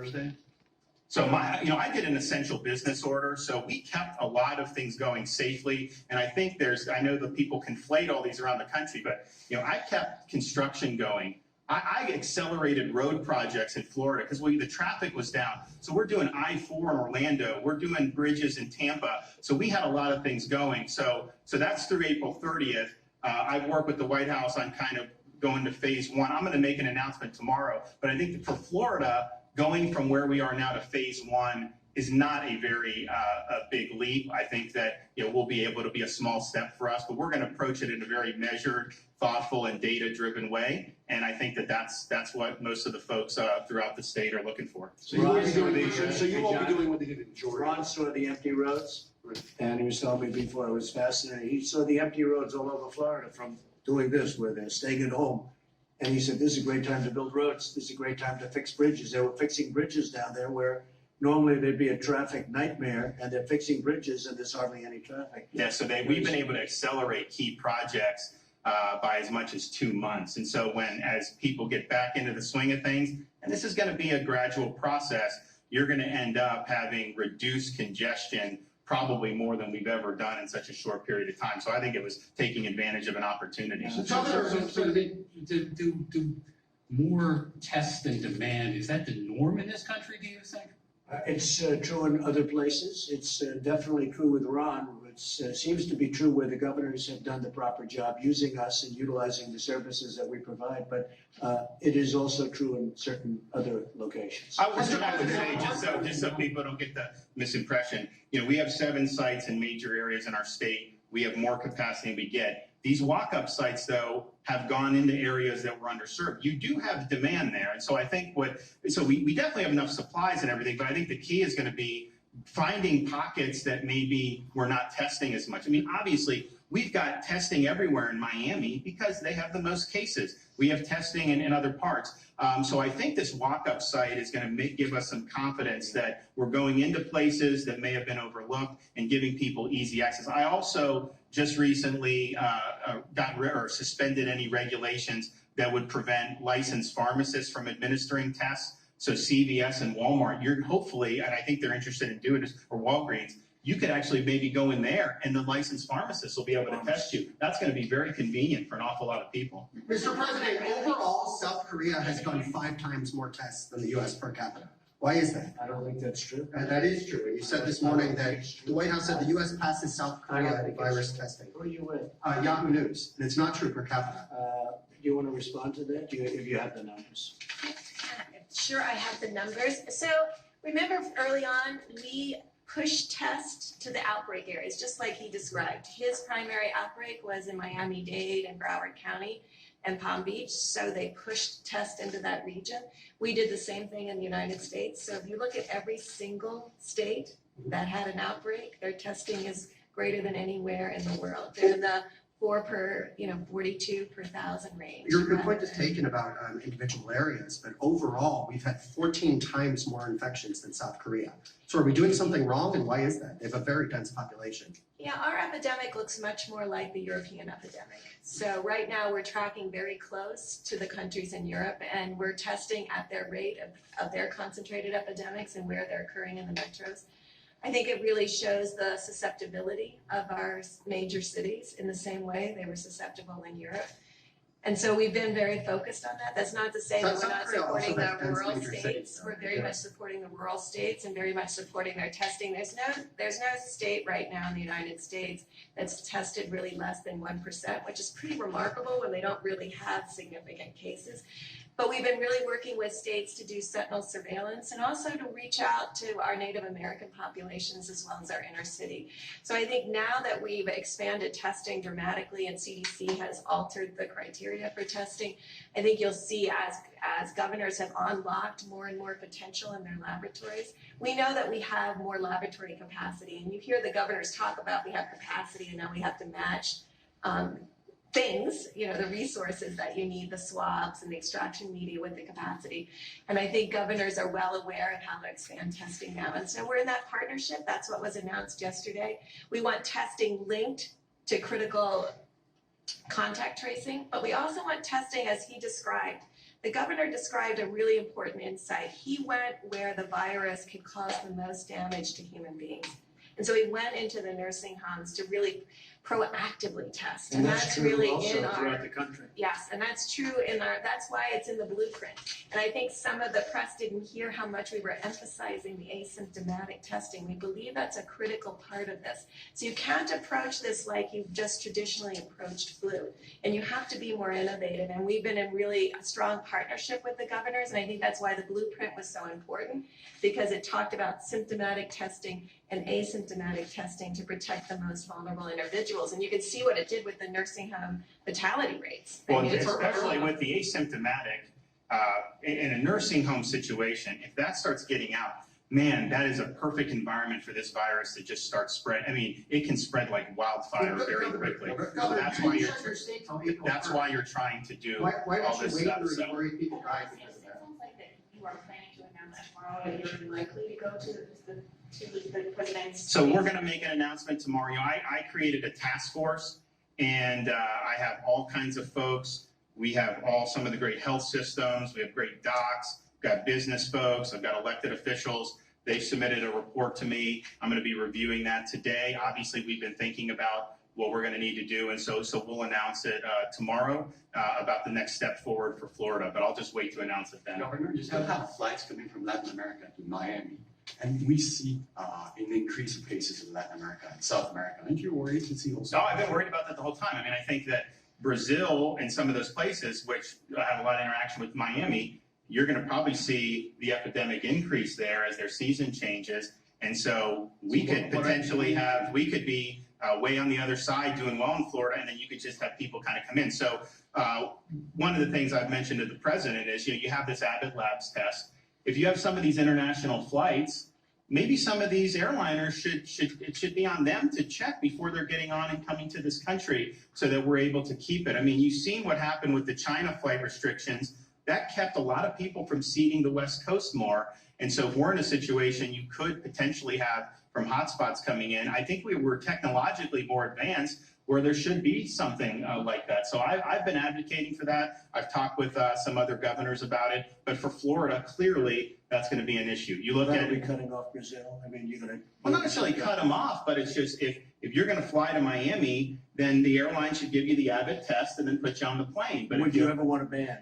Thursday? So I did an essential business order, so we kept a lot of things going safely. And I think I know that people conflate all these around the country, but I kept construction going. I accelerated road projects in Florida because the traffic was down. So we're doing I-4 in Orlando. We're doing bridges in Tampa. So we had a lot of things going. So that's through April 30th. I've worked with the White House on kind of going to phase 1. I'm going to make an announcement tomorrow. But I think that for Florida, going from where we are now to phase 1 is not a very a big leap. I think that we'll be able to be a small step for us, but we're going to approach it in a very measured, thoughtful, and data-driven way. And I think that that's what most of the folks throughout the state are looking for. So you won't be doing what they did in Georgia. Ron saw the empty roads, and he was telling me before, it was fascinating. He saw the empty roads all over Florida from doing this, where they're staying at home. And he said, this is a great time to build roads. This is a great time to fix bridges. They were fixing bridges down there where normally there'd be a traffic nightmare, and they're fixing bridges and there's hardly any traffic. Yeah, so we've been able to accelerate key projects by as much as 2 months. And so as people get back into the swing of things, and this is going to be a gradual process, you're going to end up having reduced congestion probably more than we've ever done in such a short period of time. So I think it was taking advantage of an opportunity. So they do more tests than demand. Is that the norm in this country, do you think? It's true in other places. It's definitely true with Ron. It seems to be true where the governors have done the proper job using us and utilizing the services that we provide, but it is also true in certain other locations. I would say, just so people don't get the misimpression, we have 7 sites in major areas in our state. We have more capacity than we get. These walk-up sites, though, have gone into areas that were underserved. You do have demand there. And so I think we definitely have enough supplies and everything, but I think the key is going to be finding pockets that maybe we're not testing as much. I mean, obviously, we've got testing everywhere in Miami because they have the most cases. We have testing in other parts. So I think this walk-up site is going to give us some confidence that we're going into places that may have been overlooked and giving people easy access. I also just recently suspended any regulations that would prevent licensed pharmacists from administering tests. So CVS and Walmart, you're hopefully, and I think they're interested in doing this, or Walgreens, you could actually maybe go in there and the licensed pharmacist will be able to test you. That's going to be very convenient for an awful lot of people. Mr. President, overall, South Korea has done 5 times more tests than the U.S. per capita. Why is that? I don't think that's true. That is true. You said this morning that the White House said the U.S. passes South Korea virus testing. Who are you with? Yahoo News, and it's not true per capita. Do you want to respond to that? If you have the numbers. Sure, I have the numbers. So remember early on, we pushed tests to the outbreak areas, just like he described. His primary outbreak was in Miami-Dade and Broward County and Palm Beach, so they pushed tests into that region. We did the same thing in the United States. So if you look at every single state that had an outbreak, their testing is greater than anywhere in the world. They're in the 42 per 1,000 range. Your point is taken about individual areas, but overall, we've had 14 times more infections than South Korea. So are we doing something wrong, and why is that? They have a very dense population. Yeah, our epidemic looks much more like the European epidemic. So right now we're tracking very close to the countries in Europe, and we're testing at their rate of their concentrated epidemics and where they're occurring in the metros. I think it really shows the susceptibility of our major cities in the same way they were susceptible in Europe. And so we've been very focused on that. That's not to say that we're not supporting the rural states. We're very much supporting the rural states and very much supporting their testing. There's no state right now in the United States that's tested really less than 1%, which is pretty remarkable when they don't really have significant cases. But we've been really working with states to do sentinel surveillance and also to reach out to our Native American populations as well as our inner city. So I think now that we've expanded testing dramatically and CDC has altered the criteria for testing, I think you'll see as governors have unlocked more and more potential in their laboratories. We know that we have more laboratory capacity, and you hear the governors talk about we have capacity and now we have to match things, the resources that you need, the swabs and the extraction media with the capacity. And I think governors are well aware of how to expand testing now. And so we're in that partnership. That's what was announced yesterday. We want testing linked to critical contact tracing, but we also want testing, as he described, the governor described a really important insight. He went where the virus could cause the most damage to human beings. And so he went into the nursing homes to really proactively test. And that's true really also in our, throughout the country. yes, and that's true in our, that's why it's in the blueprint. And I think some of the press didn't hear how much we were emphasizing the asymptomatic testing. We believe that's a critical part of this. So you can't approach this like you've just traditionally approached flu. And you have to be more innovative. And we've been in really a strong partnership with the governors. And I think that's why the blueprint was so important, because it talked about symptomatic testing and asymptomatic testing to protect the most vulnerable individuals. And you can see what it did with the nursing home fatality rates. I Well, mean, it's especially with the asymptomatic, in a nursing home situation, if that starts getting out, man, that is a perfect environment for this virus to just start spread. I mean, it can spread like wildfire very quickly. That's why you're trying to do Why all don't you this wait stuff. for So worry people die because of that? sounds like that you are planning to announce tomorrow that you're likely to go to the president's. So we're gonna make an announcement tomorrow. You know, I created a task force, and I have all kinds of folks. We have some of the great health systems. We have great docs. We've got business folks. I've got elected officials. They've submitted a report to me. I'm gonna be reviewing that today. Obviously, we've been thinking about what we're gonna need to do, and so we'll announce it tomorrow about the next step forward for Florida. But I'll just wait to announce it then. Governor, you still have flights coming from Latin America to Miami, and we see an increase of cases in Latin America and South America. Aren't you worried to see also? No, I've been worried about that the whole time. I mean, I think that Brazil and some of those places, which have a lot of interaction with Miami, you're going to probably see the epidemic increase there as their season changes. And so we could potentially we could be way on the other side doing well in Florida, and then you could just have people kind of come in. So one of the things I've mentioned to the president is, you have this Abbott Labs test. If you have some of these international flights, maybe some of these airliners it should be on them to check before they're getting on and coming to this country so that we're able to keep it. I mean, you've seen what happened with the China flight restrictions. That kept a lot of people from seeding the West Coast more. And so if we're in a situation, you could potentially have from hotspots coming in. I think we're technologically more advanced where there should be something like that. So I've been advocating for that. I've talked with some other governors about it. But for Florida, clearly, that's going to be an issue. You look That'll at be cutting off Brazil. I mean, you're gonna. well, not necessarily cut them off, but it's just if you're going to fly to Miami, then the airline should give you the Abbott test and then put you on the plane. But Would if you ever want to ban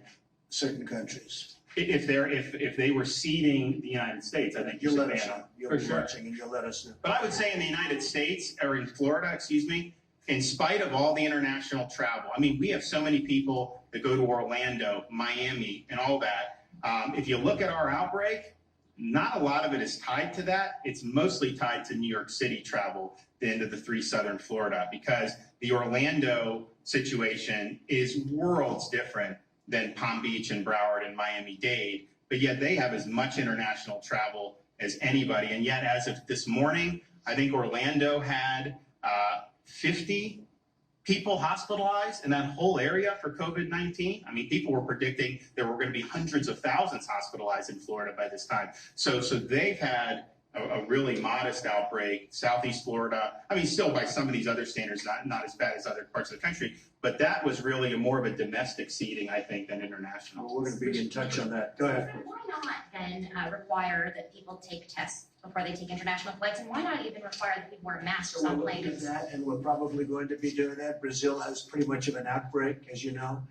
certain countries? if they were seeding the United States, I think you You'll should let us ban know. them. You'll For be sure. watching and you'll let us know. But I would say in the United States, or in Florida, excuse me, in spite of all the international travel, I mean, we have so many people that go to Orlando, Miami, and all that. If you look at our outbreak, not a lot of it is tied to that. It's mostly tied to New York City travel, the end of the 3 southern Florida, because the Orlando situation is worlds different than Palm Beach and Broward and Miami-Dade, but yet they have as much international travel as anybody. And yet, as of this morning, I think Orlando had 50 people hospitalized in that whole area for COVID-19. I mean, people were predicting there were going to be hundreds of thousands hospitalized in Florida by this time. So they've had a really modest outbreak. Southeast Florida, I mean, still by some of these other standards, not as bad as other parts of the country, but that was really more of a domestic seeding, I think, than international. Well, we're going to be in touch on that. Go ahead. Why not then require that people take tests before they take international flights, and why not even require that people wear masks So on we're looking at planes? that, and we're probably going to be doing that. Brazil has pretty much of an outbreak, as you know.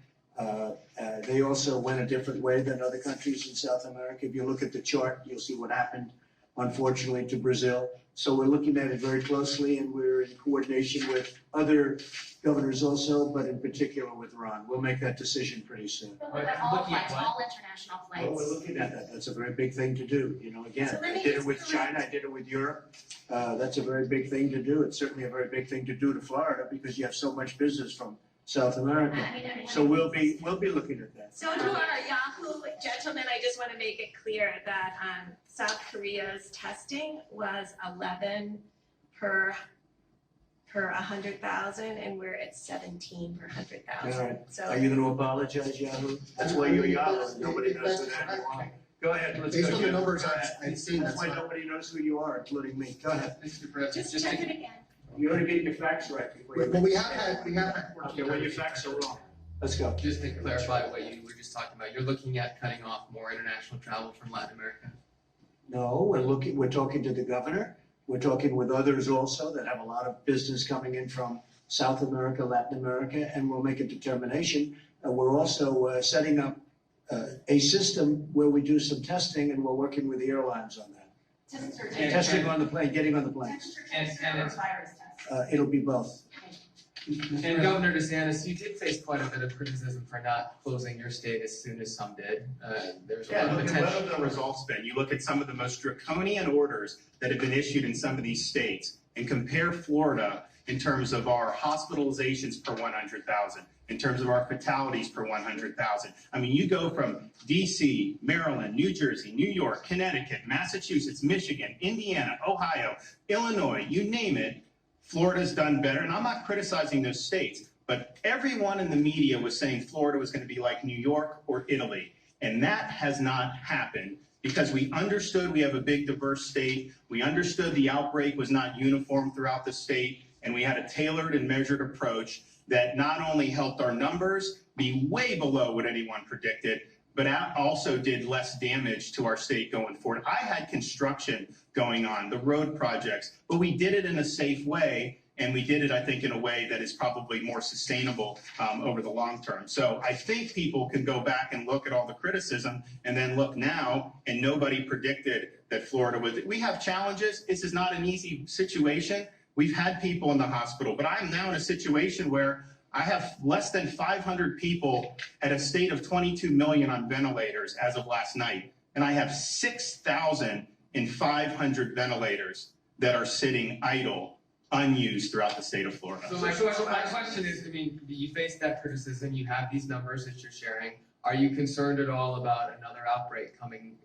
They also went a different way than other countries in South America. If you look at the chart, you'll see what happened, unfortunately, to Brazil. So we're looking at it very closely, and we're in coordination with other governors also, but in particular with Ron. We'll make that decision pretty soon. But Right, all looking at flights, what? all international Well, we're flights. looking at that. That's a very big thing to do. You know, again, So let I me did it just with correct- China, I did it with Europe. That's a very big thing to do. It's certainly a very big thing to do to Florida because you have so much business from South America. I mean, So we'll be looking at that. So to our Yahoo gentlemen, I just want to make it clear that South Korea's testing was 11 per 100,000, and we're at 17 per 100,000. All right. So Are you going to apologize, Yahoo? That's why you're Yahoo. Nobody knows who that you are. Go ahead, let's Based go. on the Jim. numbers Go I've- ahead. I've seen, That's that's why fine. nobody knows who you are, including me. Go ahead. Mr. President, just check it again. You ought to get your facts right before you. Well, we have had Okay, well, your facts are wrong. Let's go. Just to clarify what you were just talking about, you're looking at cutting off more international travel from Latin America? No, we're talking to the governor. We're talking with others also that have a lot of business coming in from South America, Latin America, and we'll make a determination. We're also setting up a system where we do some testing, and we're working with the airlines on that. Testing on the plane, getting on the planes. And it's, It'll be both. and Governor DeSantis, you did face quite a bit of criticism for not closing your state as soon as some did. There's a lot Yeah, of look at potential. what have the results been. You look at some of the most draconian orders that have been issued in some of these states and compare Florida in terms of our hospitalizations per 100,000, in terms of our fatalities per 100,000. I mean, you go from DC, Maryland, New Jersey, New York, Connecticut, Massachusetts, Michigan, Indiana, Ohio, Illinois, you name it, Florida's done better. And I'm not criticizing those states, but everyone in the media was saying Florida was going to be like New York or Italy. And that has not happened because we understood we have a big diverse state. We understood the outbreak was not uniform throughout the state. And we had a tailored and measured approach that not only helped our numbers be way below what anyone predicted, but also did less damage to our state going forward. I had construction going on, the road projects, but we did it in a safe way, and we did it, I think, in a way that is probably more sustainable over the long term. So I think people can go back and look at all the criticism and then look now, and nobody predicted that Florida would. We have challenges. This is not an easy situation. We've had people in the hospital, but I'm now in a situation where I have less than 500 people at a state of 22 million on ventilators as of last night. And I have 6,500 ventilators that are sitting idle, unused throughout the state of Florida. So my question is, I mean, you face that criticism, you have these numbers that you're sharing. Are you concerned at all about another outbreak coming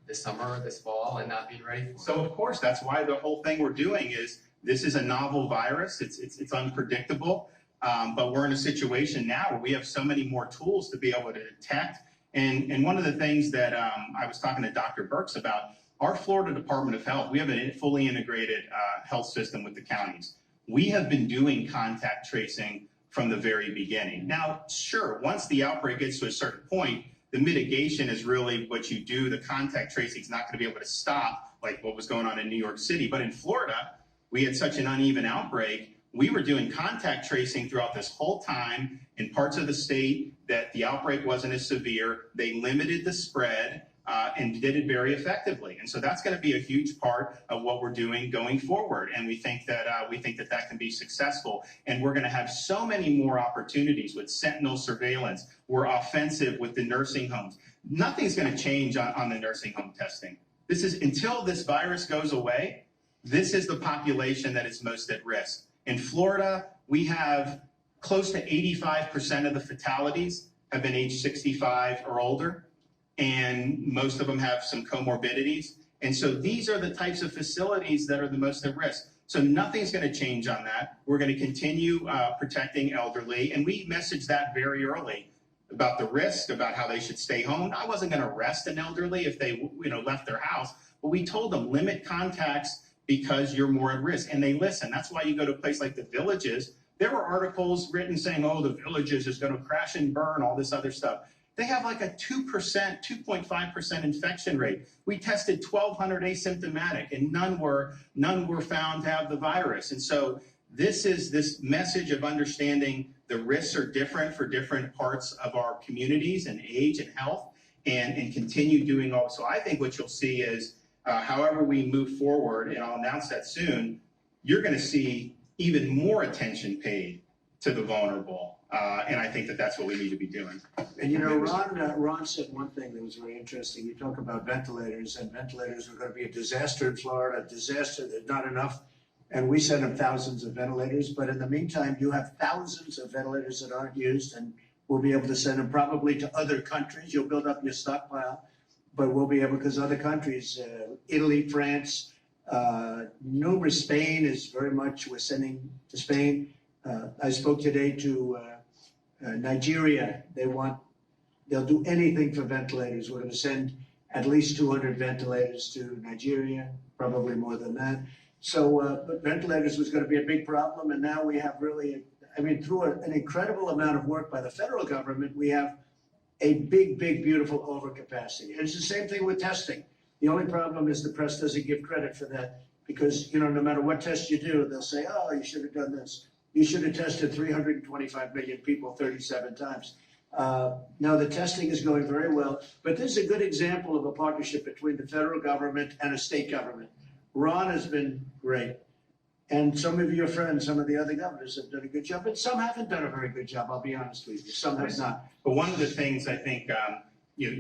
this summer or this fall and not being ready for it? So of course, that's why the whole thing we're doing is this is a novel virus. It's unpredictable. But we're in a situation now where we have so many more tools to be able to detect. And one of the things that I was talking to Dr. Birx about, our Florida Department of Health, we have a fully integrated health system with the counties. We have been doing contact tracing from the very beginning. Now, sure, once the outbreak gets to a certain point, the mitigation is really what you do. The contact tracing is not going to be able to stop like what was going on in New York City. But in Florida, we had such an uneven outbreak. We were doing contact tracing throughout this whole time in parts of the state that the outbreak wasn't as severe. They limited the spread and did it very effectively. And so that's going to be a huge part of what we're doing going forward. And we think that that can be successful. And we're going to have so many more opportunities with sentinel surveillance. We're offensive with the nursing homes. Nothing's going to change on the nursing home testing. This is until this virus goes away. This is the population that is most at risk. In Florida, we have close to 85% of the fatalities have been age 65 or older, and most of them have some comorbidities. And so these are the types of facilities that are the most at risk. So nothing's going to change on that. We're going to continue protecting elderly, and we messaged that very early about the risk, about how they should stay home. I wasn't going to arrest an elderly if they left their house, but we told them limit contacts because you're more at risk. And they listen. That's why you go to a place like the Villages. There were articles written saying, oh, the Villages is going to crash and burn, all this other stuff. They have like a 2%, 2.5% infection rate. We tested 1,200 asymptomatic, and none were found to have the virus. And so this is this message of understanding the risks are different for different parts of our communities and age and health, and continue doing all. So I think what you'll see is, however we move forward, and I'll announce that soon, you're going to see even more attention paid to the vulnerable. And I think that that's what we need to be doing. And Ron said one thing that was very interesting. You talk about ventilators, and ventilators are going to be a disaster in Florida, a disaster, there's not enough. And we send them thousands of ventilators, but in the meantime, you have thousands of ventilators that aren't used, and we'll be able to send them probably to other countries. You'll build up your stockpile. But we'll be able, because other countries, Italy, France, numerous, Spain is very much, we're sending to Spain. I spoke today to Nigeria. They'll do anything for ventilators. We're going to send at least 200 ventilators to Nigeria, probably more than that. So, but ventilators was going to be a big problem, and now we have really I mean, through an incredible amount of work by the federal government, we have a big, beautiful overcapacity. And it's the same thing with testing. The only problem is the press doesn't give credit for that because, no matter what test you do, they'll say, oh, you should have done this. You should have tested 325 million people 37 times. Now, the testing is going very well, but this is a good example of a partnership between the federal government and a state government. Ron has been great. And some of your friends, some of the other governors have done a good job, but some haven't done a very good job, I'll be honest with you. Some have not. But one of the things I think,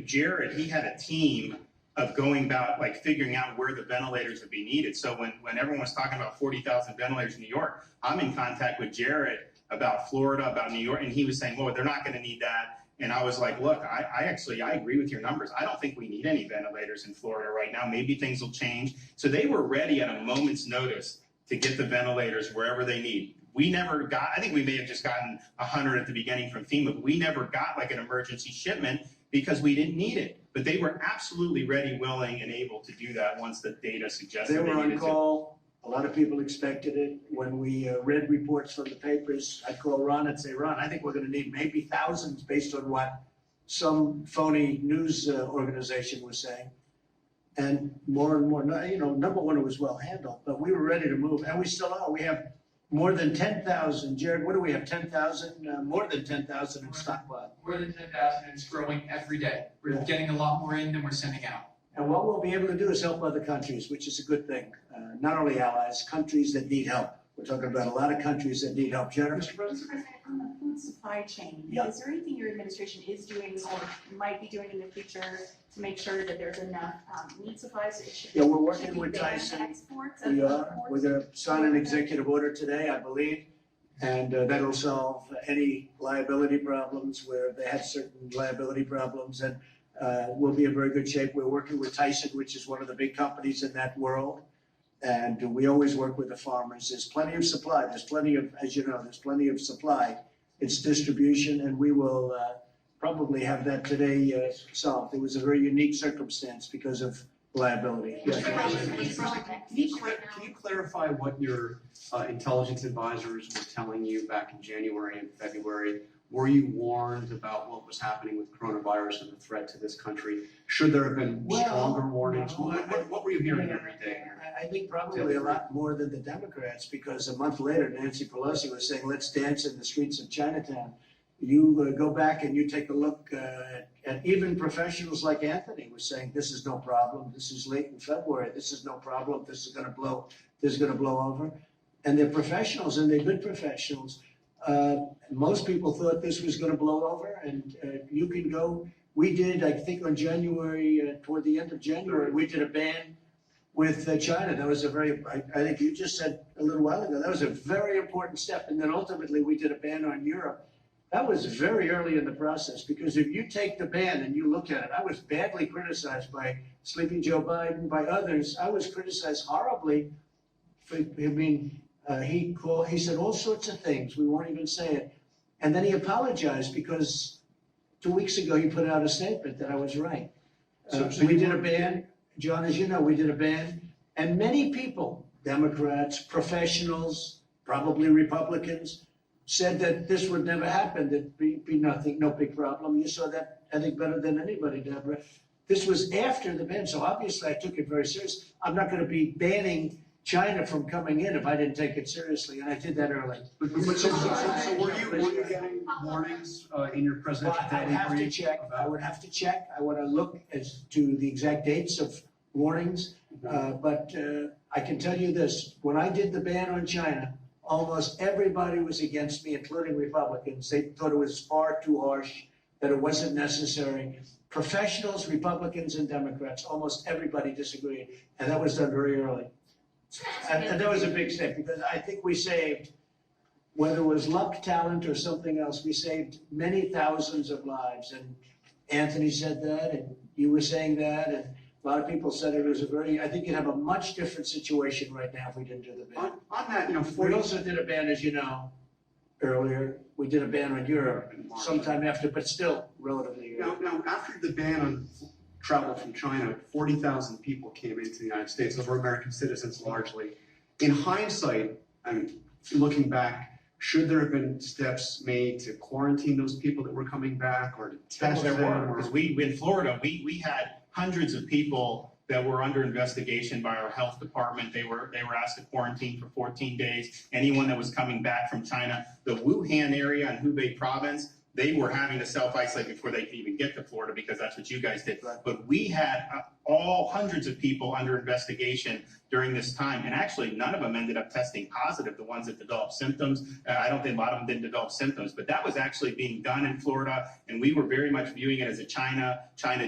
Jared, he had a team of going about, like figuring out where the ventilators would be needed. So when everyone was talking about 40,000 ventilators in New York, I'm in contact with Jared about Florida, about New York, and he was saying, well, they're not going to need that. And I was like, look, I agree with your numbers. I don't think we need any ventilators in Florida right now. Maybe things will change. So they were ready at a moment's notice to get the ventilators wherever they need. We never got, I think we may have just gotten 100 at the beginning from FEMA, but we never got like an emergency shipment because we didn't need it. But they were absolutely ready, willing, and able to do that once the data suggested They they were on needed to. call. A lot of people expected it. When we read reports from the papers, I'd call Ron and say, Ron, I think we're going to need maybe thousands based on what some phony news organization was saying. And more, number one, it was well handled, but we were ready to move, and we still are. We have more than 10,000. Jared, what do we have, 10,000? More than 10,000 in stockpile. More than 10,000, and it's growing every day. We're Yeah. getting a lot more in than we're sending out. And what we'll be able to do is help other countries, which is a good thing. Not only allies, countries that need help. We're talking about a lot of countries that need help. Jennifer? Mr. President, on the food supply chain, Yeah. is there anything your administration is doing or might be doing in the future to make sure that there's enough meat supplies? Yeah, we're working Should we with ban Tyson. exports We of are. imports? We're going to sign an executive order today, I believe, and that'll solve any liability problems where they had certain liability problems, and we'll be in very good shape. We're working with Tyson, which is one of the big companies in that world, and we always work with the farmers. There's plenty of supply. There's plenty of, as you know, there's plenty of supply. It's distribution, and we will probably have that today solved. It was a very unique circumstance because of liability. Mr. Yes. President, Can you clarify what your intelligence advisors were telling you back in January and February? Were you warned about what was happening with coronavirus and the threat to this country? Should there have been Well, stronger warnings? no, What were you hearing every day? I think probably a lot more than the Democrats, because a month later, Nancy Pelosi was saying, let's dance in the streets of Chinatown. You go back and you take a look at even professionals like Anthony was saying, this is no problem. This is late in February. This is no problem. This is going to blow over. And they're professionals, and they're good professionals. Most people thought this was going to blow over, and you can go. We did, I think, on January, toward the end of January, we did a ban with China. That was a very, I think you just said a little while ago, that was a very important step. And then ultimately, we did a ban on Europe. That was very early in the process, because if you take the ban and you look at it, I was badly criticized by Sleepy Joe Biden, by others. I was criticized horribly. He said all sorts of things. We won't even say it. And then he apologized because 2 weeks ago he put out a statement that I was right. We did a ban, John, as you know, we did a ban. And many people, Democrats, professionals, probably Republicans, said that this would never happen, there'd be nothing, no big problem. You saw that, I think, better than anybody, Deborah. This was after the ban, so obviously I took it very seriously. I'm not going to be banning China from coming in if I didn't take it seriously, and I did that early. So were you getting warnings in your presidential I'd daily have to brief check. I about- would have to check. I want to look as to the exact dates of warnings. But I can tell you this, when I did the ban on China, almost everybody was against me, including Republicans. They thought it was far too harsh, that it wasn't necessary. Professionals, Republicans, and Democrats, almost everybody disagreed. And that was done very early. And that was a big step, because I think we saved, whether it was luck, talent, or something else, we saved many thousands of lives. And Anthony said that, and you were saying that, and a lot of people said it was I think you'd have a much different situation right now if we didn't do the ban. On that, We 40 also did a ban, as you know, earlier. We did a ban on Europe sometime after, but still relatively early. Now, after the ban on travel from China, 40,000 people came into the United States. Those were American citizens largely. In hindsight, I mean, looking back, should there have been steps made to quarantine those people that were coming back or to test There them? were, because in Florida, we had hundreds of people that were under investigation by our health department. They were asked to quarantine for 14 days. Anyone that was coming back from China, the Wuhan area and Hubei province, they were having to self-isolate before they could even get to Florida because that's what you guys did. But we had hundreds of people under investigation during this time. And actually, none of them ended up testing positive, the ones that developed symptoms. I don't think a lot of them didn't develop symptoms, but that was actually being done in Florida. And we were very much viewing it as a China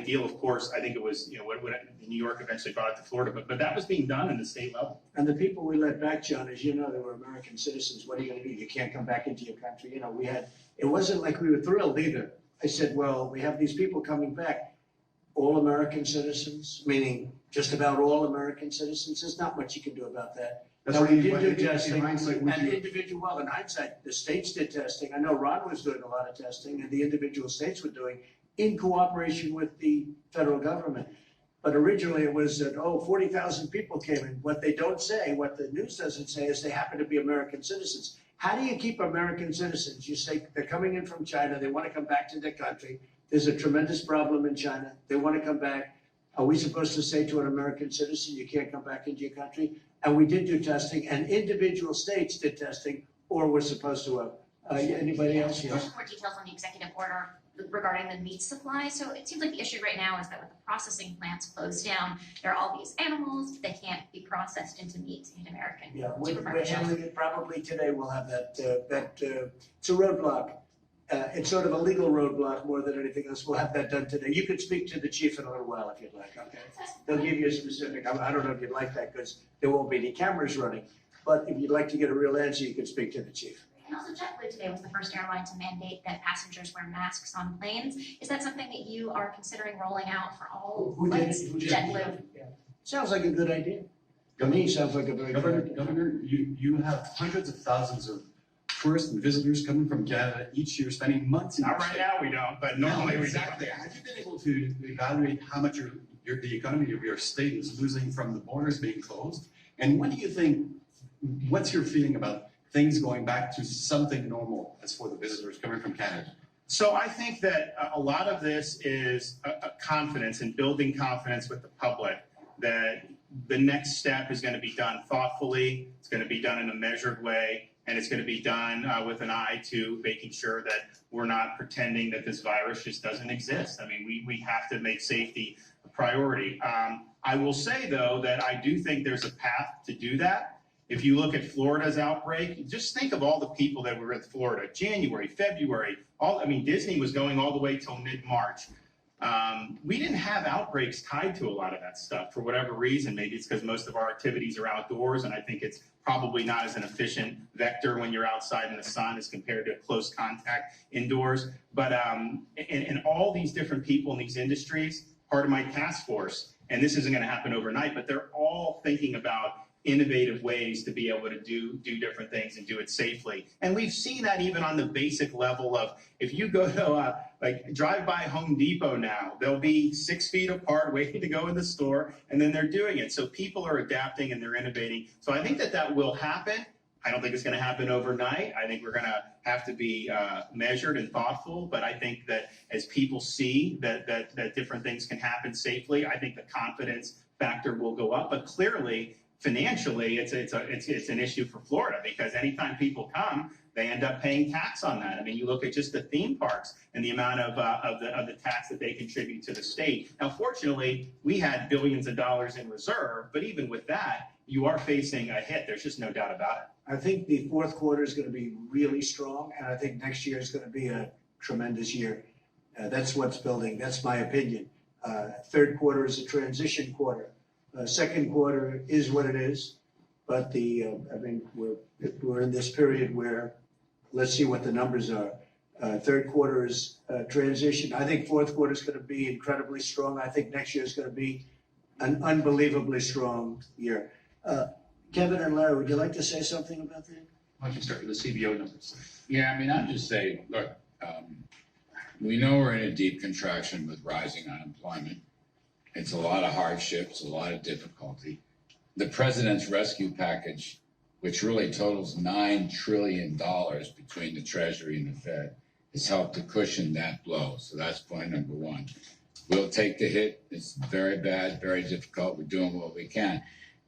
deal. Of course, I think it was, what New York eventually brought it to Florida, but that was being done in the state level. And the people we let back, John, as you know, they were American citizens. What are you going to do? You can't come back into your country. It wasn't like we were thrilled either. I said, well, we have these people coming back, all American citizens, meaning just about all American citizens. There's not much you can do about that. That's Now, what we you- did but do in testing, hindsight, would and you- in hindsight, the states did testing. I know Ron was doing a lot of testing, and the individual states were doing in cooperation with the federal government. But originally it was that, 40,000 people came in. What they don't say, what the news doesn't say, is they happen to be American citizens. How do you keep American citizens? You say they're coming in from China, they want to come back to their country. There's a tremendous problem in China. They want to come back. Are we supposed to say to an American citizen, you can't come back into your country? And we did do testing, and individual states did testing, or were supposed to have. Anybody else? Yes. More details on the executive order regarding the meat supply. So it seems like the issue right now is that with the processing plants closed down, there are all these animals that can't be processed into meat in American Yeah, we're supermarket shelves. handling it. Probably today we'll have that, it's a roadblock. It's sort of a legal roadblock more than anything else. We'll have that done today. You could speak to the chief in a little while if you'd like, okay? They'll give you a specific, I don't know if you'd like that because there won't be any cameras running. But if you'd like to get a real answer, you could speak to the chief. And also JetBlue today was the first airline to mandate that passengers wear masks on planes. Is that something that you are considering rolling out for all Who did flights? it? Who did it? JetBlue. Yeah. Sounds like a good idea. To me, sounds like a very good idea. Governor, you have hundreds of thousands of tourists and visitors coming from Canada each year, spending months in Not your right state. now, we don't, but normally we do. Exactly. Have you been able to evaluate how much the economy of your state is losing from the borders being closed? And when do you think, what's your feeling about things going back to something normal as for the visitors coming from Canada? So I think that a lot of this is a confidence and building confidence with the public that the next step is going to be done thoughtfully, it's going to be done in a measured way, and it's going to be done with an eye to making sure that we're not pretending that this virus just doesn't exist. I mean, we have to make safety a priority. I will say, though, that I do think there's a path to do that. If you look at Florida's outbreak, just think of all the people that were in Florida, January, February, Disney was going all the way till mid-March. We didn't have outbreaks tied to a lot of that stuff for whatever reason. Maybe it's because most of our activities are outdoors, and I think it's probably not as an efficient vector when you're outside in the sun as compared to close contact indoors. But and all these different people in these industries, part of my task force, and this isn't going to happen overnight, but they're all thinking about innovative ways to be able to do different things and do it safely. And we've seen that even on the basic level of, if you go to drive by Home Depot now, they'll be 6 feet apart waiting to go in the store, and then they're doing it. So people are adapting and they're innovating. So I think that will happen. I don't think it's going to happen overnight. I think we're going to have to be measured and thoughtful. But I think that as people see that different things can happen safely, I think the confidence factor will go up. But clearly, financially, it's an issue for Florida, because anytime people come, they end up paying tax on that. I mean, you look at just the theme parks and the amount of the tax that they contribute to the state. Now, fortunately, we had billions of dollars in reserve, but even with that, you are facing a hit. There's just no doubt about it. I think the fourth quarter is going to be really strong, and I think next year is going to be a tremendous year. That's what's building. That's my opinion. Third quarter is a transition quarter. Second quarter is what it is, but we're in this period where let's see what the numbers are. Third quarter is transition. I think fourth quarter is going to be incredibly strong. I think next year is going to be an unbelievably strong year. Kevin and Larry, would you like to say something about that? Why don't you start with the CBO numbers? Yeah, I'll just say, look, we know we're in a deep contraction with rising unemployment. It's a lot of hardships, a lot of difficulty. The president's rescue package which really totals $9 trillion between the Treasury and the Fed, has helped to cushion that blow. So that's point number one. We'll take the hit. It's very bad, very difficult. We're doing what we can.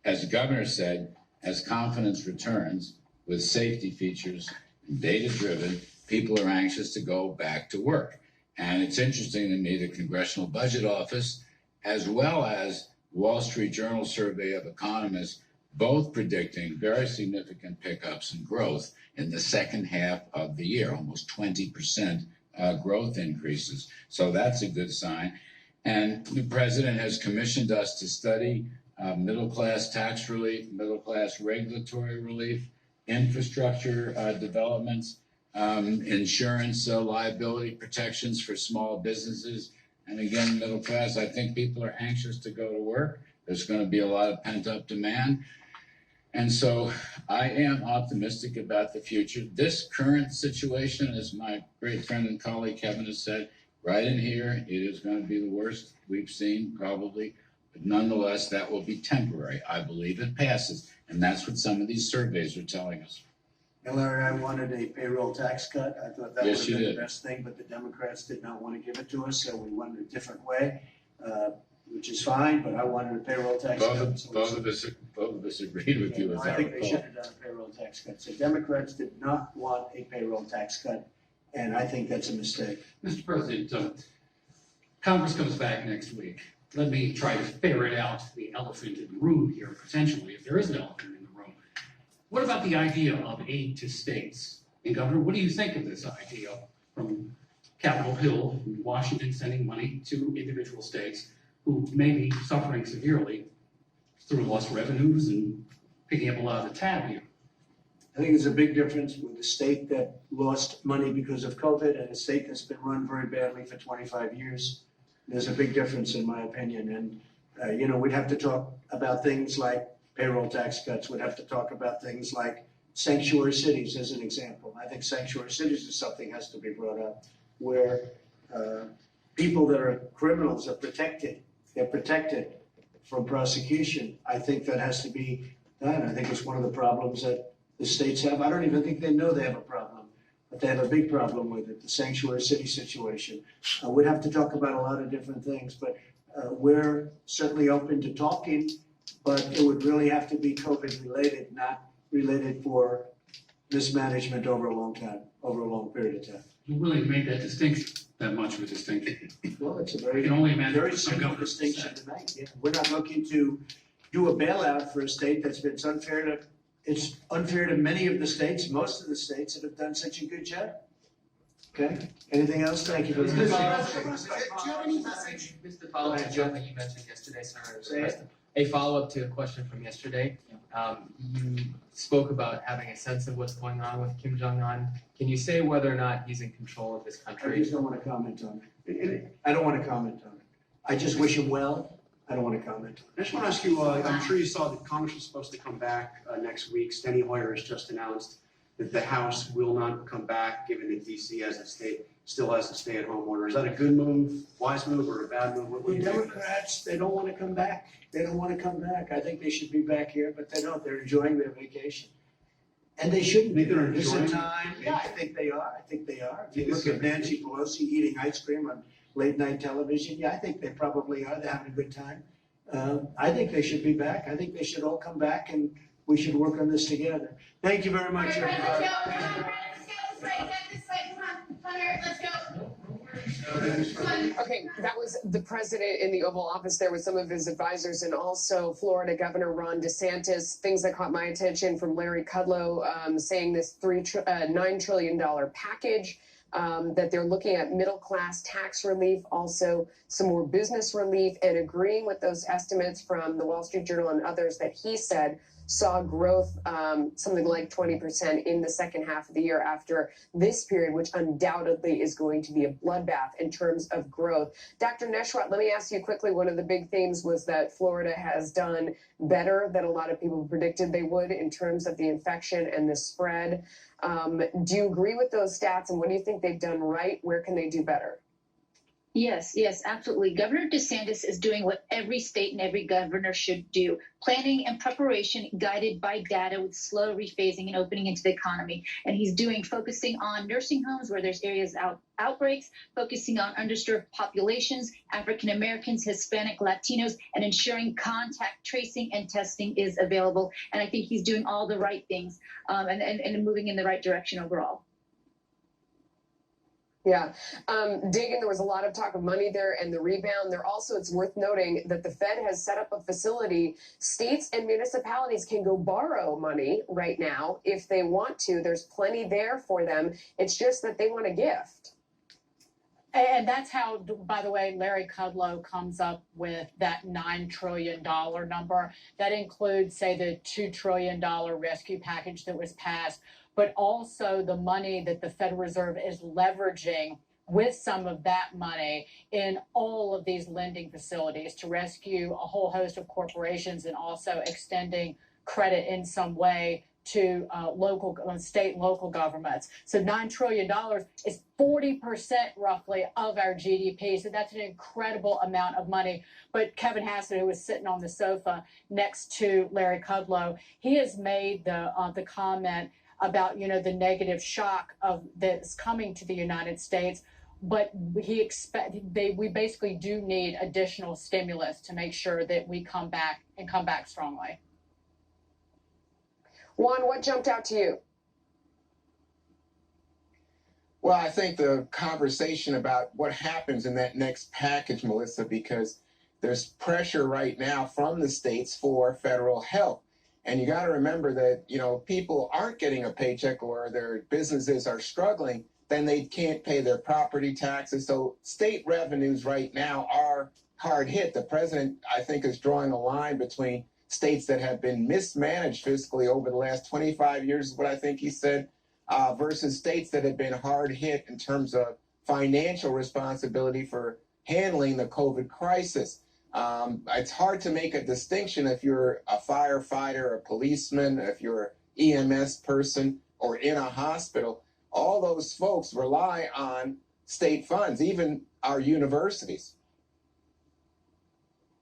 As the governor said, as confidence returns with safety features and data-driven, people are anxious to go back to work. And it's interesting to me, the Congressional Budget Office, as well as Wall Street Journal survey of economists, both predicting very significant pickups in growth in the second half of the year, almost 20% growth increases. So that's a good sign. And the president has commissioned us to study middle-class tax relief, middle-class regulatory relief, infrastructure developments, insurance liability protections for small businesses. And again, middle class, I think people are anxious to go to work. There's going to be a lot of pent-up demand. And so I am optimistic about the future. This current situation, as my great friend and colleague Kevin has said, right in here, it is going to be the worst we've seen probably. But nonetheless, that will be temporary. I believe it passes. And that's what some of these surveys are telling us. And Larry, I wanted a payroll tax cut. I thought that would Yes, have you been did. the best thing, but the Democrats did not want to give it to us, so we went a different way, which is fine, but I wanted a payroll tax cut. So Both of us agreed with you, as I I think they recall. should have done a payroll tax cut. So Democrats did not want a payroll tax cut, and I think that's a mistake. Mr. President, Congress comes back next week. Let me try to ferret out the elephant in the room here, potentially, if there is an elephant in the room. What about the idea of aid to states? And Governor, what do you think of this idea from Capitol Hill, Washington, sending money to individual states who may be suffering severely through lost revenues and picking up a lot of the tab here? I think there's a big difference with a state that lost money because of COVID and a state that's been run very badly for 25 years. There's a big difference in my opinion. And, we'd have to talk about things like payroll tax cuts. We'd have to talk about things like sanctuary cities as an example. I think sanctuary cities is something has to be brought up where people that are criminals are protected. They're protected from prosecution. I think that has to be done. I think it's one of the problems that the states have. I don't even think they know they have a problem, but they have a big problem with it, the sanctuary city situation. We'd have to talk about a lot of different things, but we're certainly open to talking, but it would really have to be COVID related, not related for mismanagement over a long time, over a long period of time. You really made that distinction, that much of a distinction. Well, it's a You very, can only imagine very what some simple governors distinction said. to make. Yeah. We're not looking to do a bailout for a state that's been it's unfair to many of the states, most of the states that have done such a good job. Okay, anything else? Thank you. Mr. message? Mr. Follow-up to something you mentioned yesterday, Senator. Say it. A follow-up to a question from yesterday. You spoke about having a sense of what's going on with Kim Jong-un. Can you say whether or not he's in control of this I country? just don't want to comment on it. I don't want to comment on it. I just wish him well. I don't want to comment on I just want to ask you, I'm sure you saw that Congress was supposed to come back next week. Steny Hoyer has just announced that the House will not come back, given that DC as a state still has a stay-at-home order. Is that a good move, wise move, or a bad move? What it. do The you think? Democrats, they don't want to come back. They don't want to come back. I think they should be back here, but they don't. They're enjoying their vacation. And they shouldn't be. Think they're This is a enjoying it? time, yeah, I think they are. I think they are. If you look at Nancy Pelosi eating ice cream on late night television, yeah, I think they probably are. They're having a good time. I think they should be back. I think they should all come back and we should work on this together. Thank you very much, everybody. Okay, that was the president in the Oval Office there with some of his advisors, and also Florida Governor Ron DeSantis. Things that caught my attention from Larry Kudlow saying this $9 trillion package, that they're looking at middle-class tax relief, also some more business relief, and agreeing with those estimates from the Wall Street Journal and others that he said saw growth something like 20% in the second half of the year after this period, which undoubtedly is going to be a bloodbath in terms of growth. Dr. Neshwat, let me ask you quickly, one of the big themes was that Florida has done better than a lot of people predicted they would in terms of the infection and the spread. Do you agree with those stats, and what do you think they've done right? Where can they do better? Yes, absolutely. Governor DeSantis is doing what every state and every governor should do. Planning and preparation guided by data with slow rephasing and opening into the economy. And he's focusing on nursing homes where there's areas outbreaks, focusing on underserved populations, African Americans, Hispanic, Latinos, and ensuring contact tracing and testing is available. And I think he's doing all the right things and moving in the right direction overall. Yeah. Dagan, there was a lot of talk of money there and the rebound. There also, it's worth noting that the Fed has set up a facility. States and municipalities can go borrow money right now if they want to. There's plenty there for them. It's just that they want a gift. And that's how, by the way, Larry Kudlow comes up with that $9 trillion number. That includes, say, the $2 trillion rescue package that was passed, but also the money that the Federal Reserve is leveraging with some of that money in all of these lending facilities to rescue a whole host of corporations and also extending credit in some way to state and local governments. So $9 trillion is 40% roughly of our GDP. So that's an incredible amount of money. But Kevin Hassett, who was sitting on the sofa next to Larry Kudlow, he has made the comment about, the negative shock that's coming to the United States. But we basically do need additional stimulus to make sure that we come back strongly. Juan, what jumped out to you? Well, I think the conversation about what happens in that next package, Melissa, because there's pressure right now from the states for federal help. And you got to remember that, people aren't getting a paycheck or their businesses are struggling, then they can't pay their property taxes. So state revenues right now are hard hit. The president, I think, is drawing a line between states that have been mismanaged fiscally over the last 25 years, is what I think he said, versus states that have been hard hit in terms of financial responsibility for handling the COVID crisis. It's hard to make a distinction if you're a firefighter, a policeman, if you're an EMS person, or in a hospital. All those folks rely on state funds, even our universities.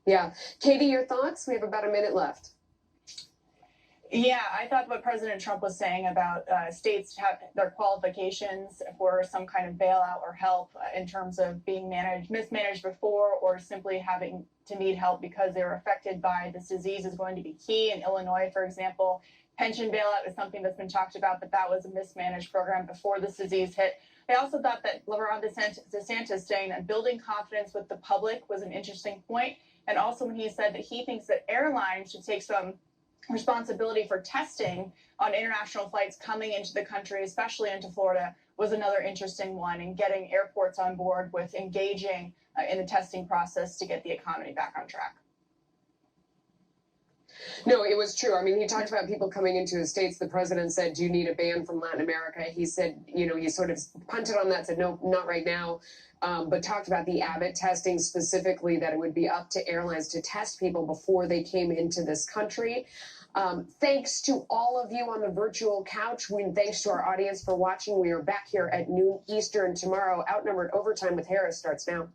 Yeah. Katie, your thoughts? We have about a minute left. Yeah, I thought what President Trump was saying about states have their qualifications for some kind of bailout or help in terms of being mismanaged before, or simply having to need help because they were affected by this disease is going to be key. In Illinois, for example, pension bailout is something that's been talked about, but that was a mismanaged program before this disease hit. I also thought that Ron DeSantis saying that building confidence with the public was an interesting point. And also when he said that he thinks that airlines should take some responsibility for testing on international flights coming into the country, especially into Florida, was another interesting one, and getting airports on board with engaging in the testing process to get the economy back on track. No, it was true. I mean, he talked about people coming into his states. The president said, do you need a ban from Latin America? He said, he sort of punted on that, said, no, not right now. But talked about the Abbott testing specifically, that it would be up to airlines to test people before they came into this country. Thanks to all of you on the virtual couch. Thanks to our audience for watching. We are back here at noon Eastern tomorrow. Outnumbered Overtime with Harris starts now.